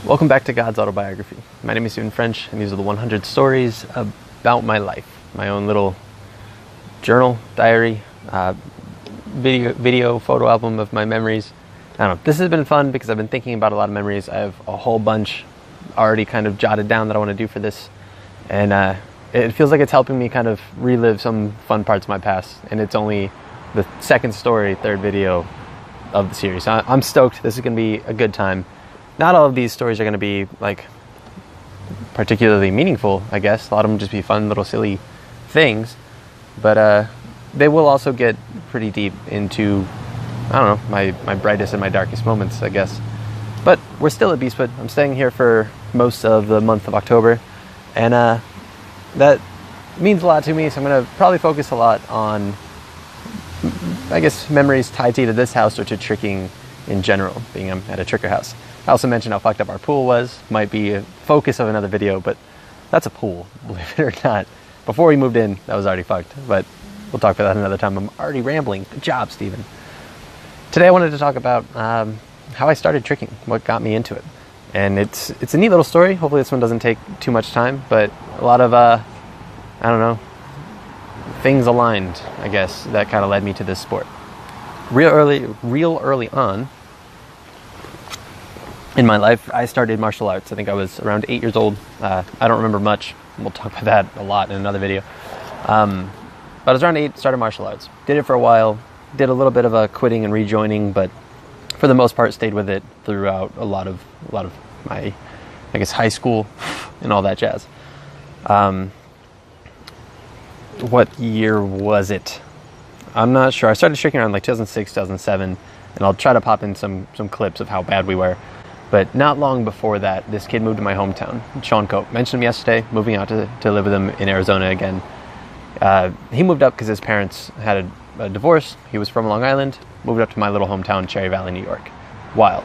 Welcome back to God's Autobiography. My name is Stephen French, and these are the 100 stories about my life. My own little journal, diary, video, photo album of my memories. I don't know. This has been fun because I've been thinking about a lot of memories. I have a whole bunch already kind of jotted down that I want to do for this. And it feels like it's helping me kind of relive some fun parts of my past. And it's only the second story, third video of the series. So I'm stoked. This is going to be a good time. Not all of these stories are going to be like particularly meaningful, I guess. A lot of them just be fun little silly things. But they will also get pretty deep into, I don't know, my brightest and my darkest moments, I guess. But we're still at Beastwood. I'm staying here for most of the month of October. And that means a lot to me. So I'm going to probably focus a lot on, I guess, memories tied to either this house or to tricking in general, being at a tricker house. I also mentioned how fucked up our pool was. Might be a focus of another video, but that's a pool, believe it or not. Before we moved in, that was already fucked, but we'll talk about that another time. I'm already rambling. Good job, Steven. Today I wanted to talk about how I started tricking, what got me into it. And it's a neat little story. Hopefully this one doesn't take too much time, but a lot of, I don't know, things aligned, I guess, that kind of led me to this sport. Real early on in my life, I started martial arts. I think I was around 8 years old. I don't remember much. We'll talk about that a lot in another video. But I was around 8, started martial arts. Did it for a while. Did a little bit of a quitting and rejoining, but for the most part stayed with it throughout a lot of my, I guess, high school and all that jazz. What year was it? I'm not sure. I started tricking around like 2006, 2007, and I'll try to pop in some clips of how bad we were. But not long before that, this kid moved to my hometown, Sean Cope. Mentioned him yesterday, moving out to live with him in Arizona again. He moved up because his parents had a divorce. He was from Long Island, moved up to my little hometown, Cherry Valley, New York. Wild.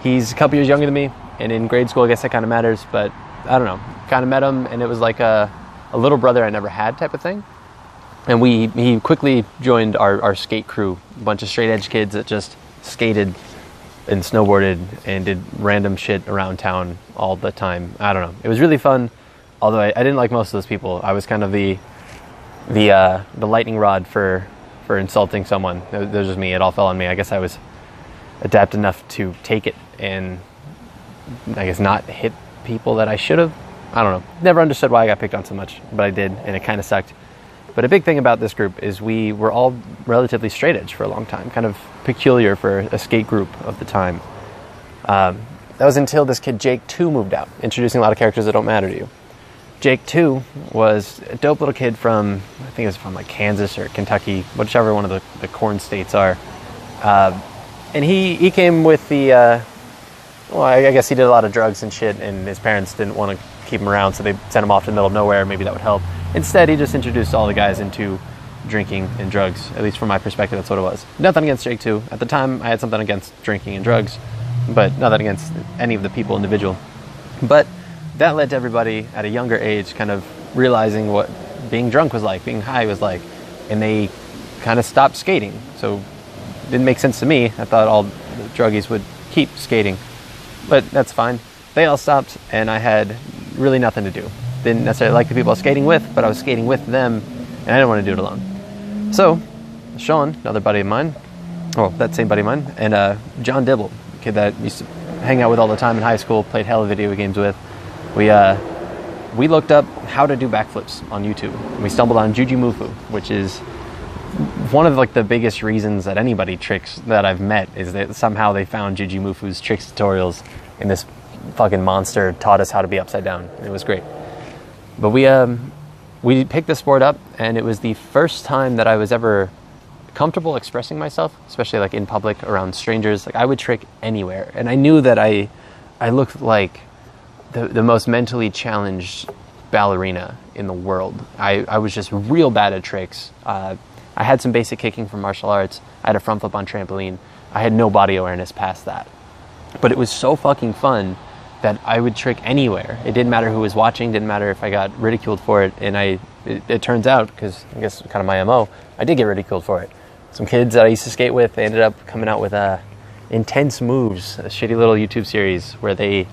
He's a couple years younger than me, and in grade school, I guess that kind of matters, but I don't know. Kind of met him, and it was like a little brother I never had type of thing. And he quickly joined our skate crew, a bunch of straight edge kids that just skated and snowboarded and did random shit around town all the time. I don't know. It was really fun, although I didn't like most of those people. I was kind of the lightning rod for insulting someone. That was just me. It all fell on me. I guess I was adept enough to take it and I guess not hit people that I should have. I don't know. Never understood why I got picked on so much, but I did, and it kind of sucked. But a big thing about this group is we were all relatively straight edge for a long time, kind of peculiar for a skate group of the time. That was until this kid Jake 2 moved out, introducing a lot of characters that don't matter to you. Jake 2 was a dope little kid from, I think it was from like Kansas or Kentucky, whichever one of the corn states are. And he came with the, well, I guess he did a lot of drugs and shit, and his parents didn't want to keep him around, so they sent him off to the middle of nowhere. Maybe that would help. Instead, he just introduced all the guys into drinking and drugs. At least from my perspective, that's what it was. Nothing against Jake 2. At the time, I had something against drinking and drugs, but nothing against any of the people individual. But that led to everybody at a younger age kind of realizing what being drunk was like, being high was like, and they kind of stopped skating. So it didn't make sense to me. I thought all the druggies would keep skating, but that's fine. They all stopped, and I had really nothing to do. Didn't necessarily like the people I was skating with, but I was skating with them, and I didn't want to do it alone. So Sean, another buddy of mine, well, that same buddy of mine, and John Dibble, a kid that used to hang out with all the time in high school, played hella video games with, we looked up how to do backflips on YouTube. We stumbled on Jujimufu, which is one of like the biggest reasons that anybody tricks that I've met is that somehow they found Jujimufu's tricks tutorials, and this fucking monster taught us how to be upside down. It was great. But we picked the sport up, and it was the first time that I was ever comfortable expressing myself, especially like in public around strangers. Like I would trick anywhere, and I knew that I looked like the most mentally challenged ballerina in the world. I was just real bad at tricks. I had some basic kicking from martial arts. I had a front flip on trampoline. I had no body awareness past that. But it was so fucking fun that I would trick anywhere. It didn't matter who was watching, didn't matter if I got ridiculed for it, and it turns out, because I guess kind of my MO, I did get ridiculed for it. Some kids that I used to skate with, they ended up coming out with Intense Moves, a shitty little YouTube series where they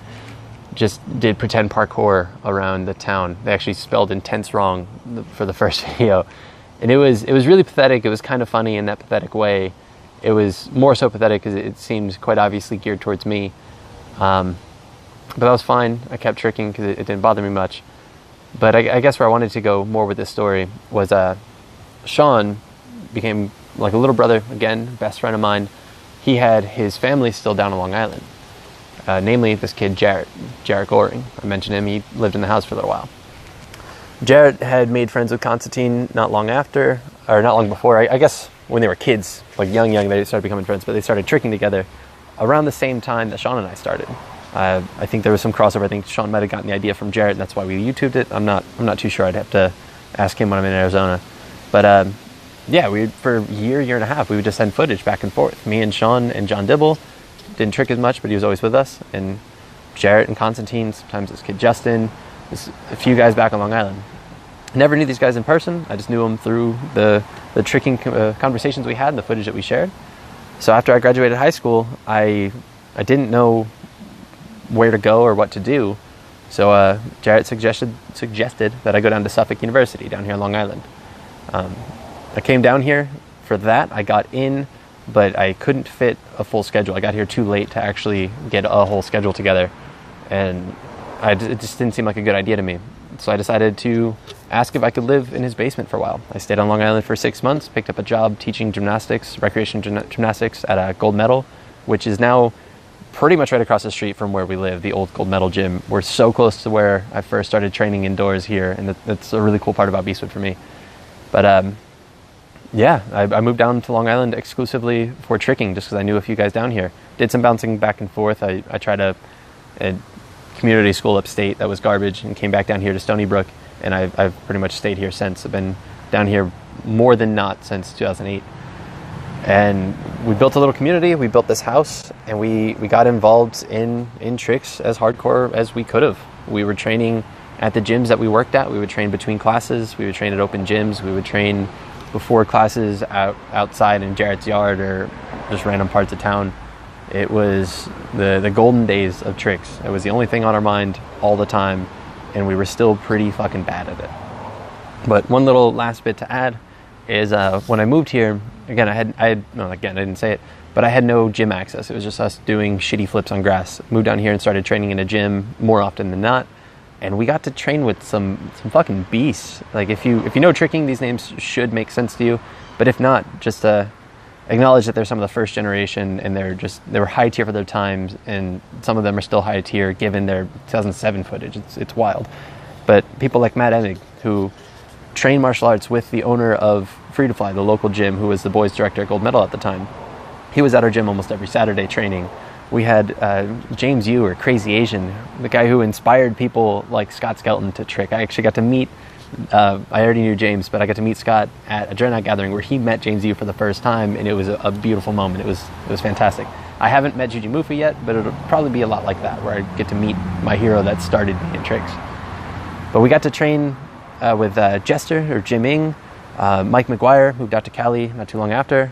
just did pretend parkour around the town. They actually spelled intense wrong for the first video. And it was really pathetic. It was kind of funny in that pathetic way. It was more so pathetic because it seemed quite obviously geared towards me. But that was fine. I kept tricking because it didn't bother me much. But I guess where I wanted to go more with this story was Sean became like a little brother again, best friend of mine. He had his family still down on Long Island. Namely this kid, Jarrett Goring. I mentioned him. He lived in the house for a little while. Jarrett had made friends with Constantine not long before. I guess when they were kids, like young, they started becoming friends, but they started tricking together around the same time that Sean and I started. I think there was some crossover. I think Sean might have gotten the idea from Jarrett, and that's why we YouTubed it. I'm not too sure. I'd have to ask him when I'm in Arizona. But yeah, for a year and a half, we would just send footage back and forth. Me and Sean and John Dibble didn't trick as much, but he was always with us. And Jarrett and Constantine, sometimes this kid Justin, just a few guys back on Long Island. I never knew these guys in person. I just knew them through the tricking conversations we had and the footage that we shared. So after I graduated high school, I didn't know where to go or what to do. So Jarrett suggested that I go down to Suffolk University down here on Long Island. I came down here for that. I got in, but I couldn't fit a full schedule. I got here too late to actually get a whole schedule together, and it just didn't seem like a good idea to me. So I decided to ask if I could live in his basement for a while. I stayed on Long Island for 6 months, picked up a job teaching gymnastics, recreation gymnastics at a Gold Medal, which is now pretty much right across the street from where we live, the old Gold Medal gym. We're so close to where I first started training indoors here, and that's a really cool part about Beastwood for me. But yeah, I moved down to Long Island exclusively for tricking, just because I knew a few guys down here. Did some bouncing back and forth. I tried a community school upstate that was garbage and came back down here to Stony Brook, and I've pretty much stayed here since. I've been down here more than not since 2008. And we built a little community. We built this house, and we got involved in tricks as hardcore as we could have. We were training at the gyms that we worked at. We would train between classes. We would train at open gyms. We would train before classes outside in Jarrett's yard or just random parts of town. It was the golden days of tricks. It was the only thing on our mind all the time, and we were still pretty fucking bad at it. But one little last bit to add is when I moved here, again, I didn't say it, but I had no gym access. It was just us doing shitty flips on grass. Moved down here and started training in a gym more often than not, and we got to train with some fucking beasts. Like if you know tricking, these names should make sense to you, but if not, just acknowledge that they're some of the first generation, and they were high tier for their times, and some of them are still high tier given their 2007 footage. It's wild. But people like Matt Emig, who trained martial arts with the owner of Free to Fly, the local gym, who was the boys director at Gold Medal at the time. He was at our gym almost every Saturday training. We had James Yu, or Crazy Asian, the guy who inspired people like Scott Skelton to trick. I actually got to meet, I already knew James, but I got to meet Scott at a Dreadnought gathering where he met James Yu for the first time, and it was a beautiful moment. It was fantastic. I haven't met Juji Mufi yet, but it'll probably be a lot like that, where I get to meet my hero that started me in tricks. But we got to train with Jester, or Jim Ing. Mike McGuire moved out to Cali not too long after.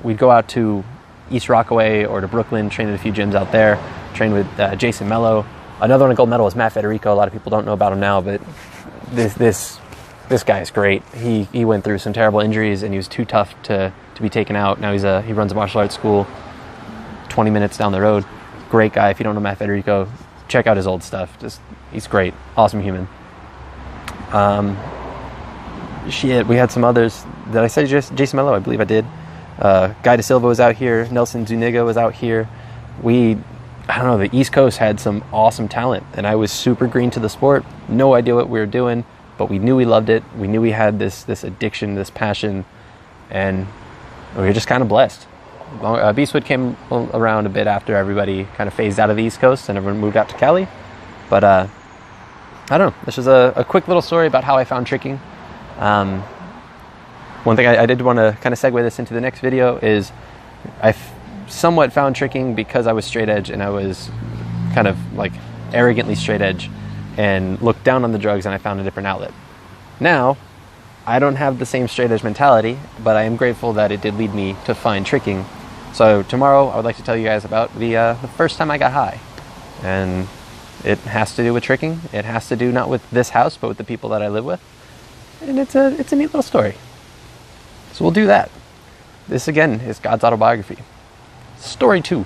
We'd go out to East Rockaway or to Brooklyn, train at a few gyms out there, train with Jason Mello. Another one at Gold Medal was Matt Federico. A lot of people don't know about him now, but this guy is great. He went through some terrible injuries, and he was too tough to be taken out. Now he runs a martial arts school 20 minutes down the road. Great guy. If you don't know Matt Federico, check out his old stuff. He's great. Awesome human. We had some others. Did I say Jason Mello? I believe I did. Guy De Silva was out here. Nelson Zuniga was out here. The East Coast had some awesome talent, and I was super green to the sport. No idea what we were doing, but we knew we loved it. We knew we had this addiction, this passion, and we were just kind of blessed. Beastwood came around a bit after everybody kind of phased out of the East Coast and everyone moved out to Cali. But I don't know. This was a quick little story about how I found tricking. One thing I did want to kind of segue this into the next video is I somewhat found tricking because I was straight edge, and I was kind of like arrogantly straight edge and looked down on the drugs, and I found a different outlet. Now, I don't have the same straight edge mentality, but I am grateful that it did lead me to find tricking, So tomorrow I would like to tell you guys about the first time I got high. And it has to do with tricking. It has to do not with this house, but with the people that I live with. And it's a neat little story. So we'll do that. This again is God's Autobiography. Story 2.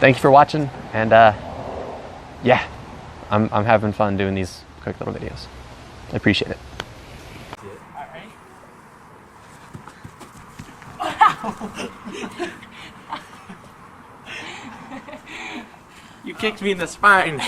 Thank you for watching, and yeah, I'm having fun doing these quick little videos. I appreciate it. You kicked me in the spine.